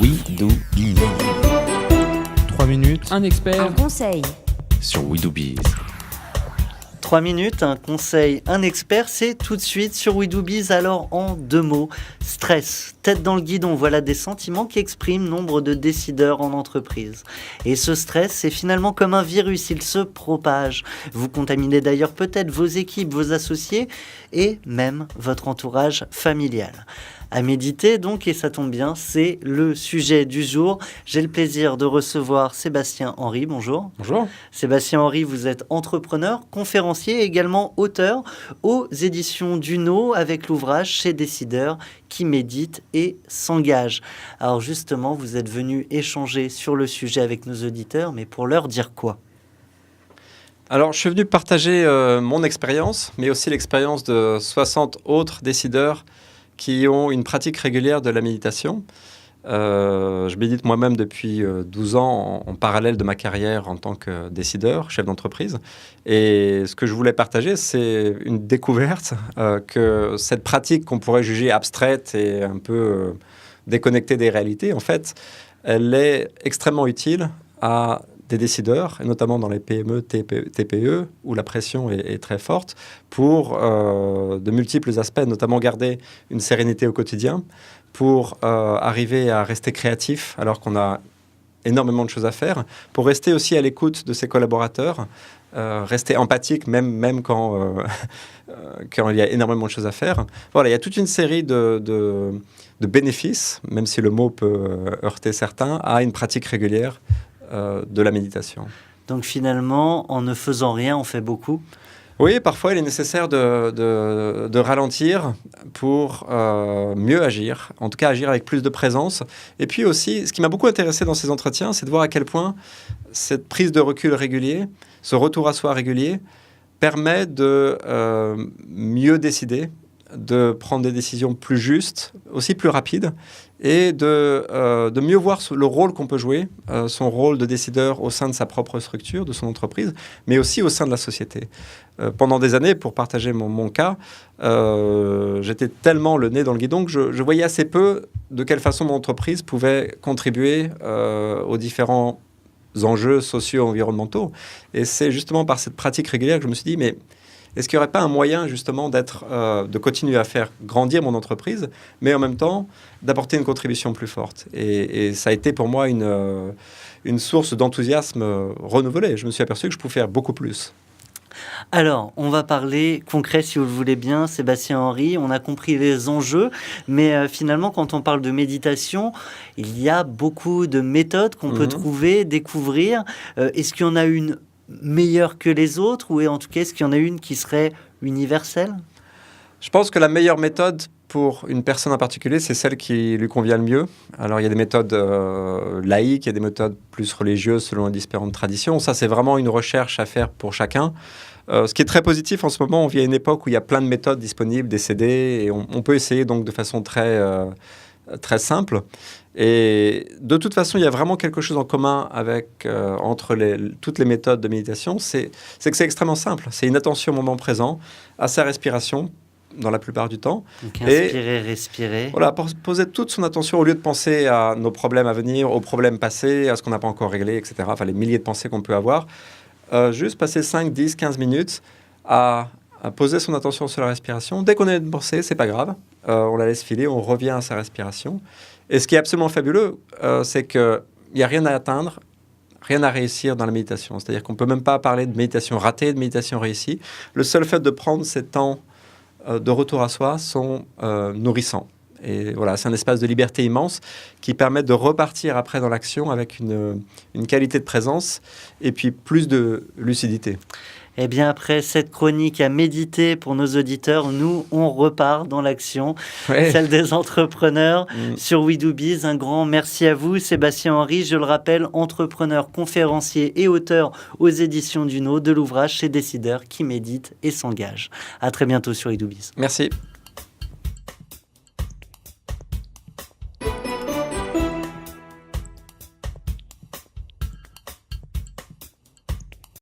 We Do Biz. 3 minutes. Un expert. Un conseil. Sur We Do Biz. 3 minutes, un conseil, un expert, c'est tout de suite sur We Do Biz. Alors en 2 mots, stress, tête dans le guidon, voilà des sentiments qui expriment nombre de décideurs en entreprise. Et ce stress, c'est finalement comme un virus, il se propage. Vous contaminez d'ailleurs peut-être vos équipes, vos associés et même votre entourage familial. À méditer donc, et ça tombe bien, c'est le sujet du jour. J'ai le plaisir de recevoir Sébastien Henry, bonjour. Bonjour. Sébastien Henry, vous êtes entrepreneur, conférencier et également auteur aux éditions Duno avec l'ouvrage Chez Décideurs qui médite et s'engage. Alors justement, vous êtes venu échanger sur le sujet avec nos auditeurs, mais pour leur dire quoi ? Alors, je suis venu partager mon expérience, mais aussi l'expérience de 60 autres décideurs qui ont une pratique régulière de la méditation. Je médite moi-même depuis 12 ans en parallèle de ma carrière en tant que décideur, chef d'entreprise. Et ce que je voulais partager, c'est une découverte que cette pratique qu'on pourrait juger abstraite et un peu déconnectée des réalités, en fait, elle est extrêmement utile à des décideurs, et notamment dans les PME, TPE, où la pression est très forte, pour de multiples aspects, notamment garder une sérénité au quotidien, pour arriver à rester créatif alors qu'on a énormément de choses à faire, pour rester aussi à l'écoute de ses collaborateurs, rester empathique même quand il y a énormément de choses à faire. Voilà, il y a toute une série de bénéfices, même si le mot peut heurter certains, à une pratique régulière de la méditation. Donc finalement, en ne faisant rien, on fait beaucoup. Oui, parfois il est nécessaire de ralentir pour mieux agir, en tout cas agir avec plus de présence. Et puis aussi, ce qui m'a beaucoup intéressé dans ces entretiens, c'est de voir à quel point cette prise de recul régulier, ce retour à soi régulier, permet de mieux décider, de prendre des décisions plus justes, aussi plus rapides, et de mieux voir le rôle qu'on peut jouer, son rôle de décideur au sein de sa propre structure, de son entreprise, mais aussi au sein de la société. Pendant des années, pour partager mon cas, j'étais tellement le nez dans le guidon que je voyais assez peu de quelle façon mon entreprise pouvait contribuer aux différents enjeux socio-environnementaux. Et c'est justement par cette pratique régulière que je me suis dit, mais est-ce qu'il n'y aurait pas un moyen justement de continuer à faire grandir mon entreprise, mais en même temps d'apporter une contribution plus forte ? Et ça a été pour moi une source d'enthousiasme renouvelée. Je me suis aperçu que je pouvais faire beaucoup plus. Alors, on va parler concret si vous le voulez bien, Sébastien Henry. On a compris les enjeux, mais finalement, quand on parle de méditation, il y a beaucoup de méthodes qu'on peut trouver, découvrir. Est-ce qu'il y en a une meilleure que les autres, ou en tout cas, est-ce qu'il y en a une qui serait universelle ? Je pense que la meilleure méthode pour une personne en particulier, c'est celle qui lui convient le mieux. Alors, il y a des méthodes laïques, il y a des méthodes plus religieuses selon les différentes traditions. Ça, c'est vraiment une recherche à faire pour chacun. Ce qui est très positif en ce moment, on vit à une époque où il y a plein de méthodes disponibles, des CD, et on peut essayer donc de façon très simple. Et de toute façon, il y a vraiment quelque chose en commun entre toutes les méthodes de méditation, c'est que c'est extrêmement simple. C'est une attention au moment présent, à sa respiration, dans la plupart du temps. Donc inspirer, respirer. Voilà, poser toute son attention au lieu de penser à nos problèmes à venir, aux problèmes passés, à ce qu'on n'a pas encore réglé, etc. Enfin, les milliers de pensées qu'on peut avoir. Juste passer 5, 10, 15 minutes à poser son attention sur la respiration. Dès qu'on a une pensée, c'est pas grave. On la laisse filer, on revient à sa respiration. Et ce qui est absolument fabuleux, c'est qu'il n'y a rien à atteindre, rien à réussir dans la méditation. C'est-à-dire qu'on ne peut même pas parler de méditation ratée, de méditation réussie. Le seul fait de prendre ces temps de retour à soi sont nourrissants. Et voilà, c'est un espace de liberté immense qui permet de repartir après dans l'action avec une qualité de présence et puis plus de lucidité. Eh bien, après cette chronique à méditer pour nos auditeurs, nous, on repart dans l'action, celle des entrepreneurs sur We Do Biz. Un grand merci à vous, Sébastien Henry. Je le rappelle, entrepreneur, conférencier et auteur aux éditions Duno de l'ouvrage Chez Décideurs qui médite et s'engage. À très bientôt sur We Do Biz. Merci.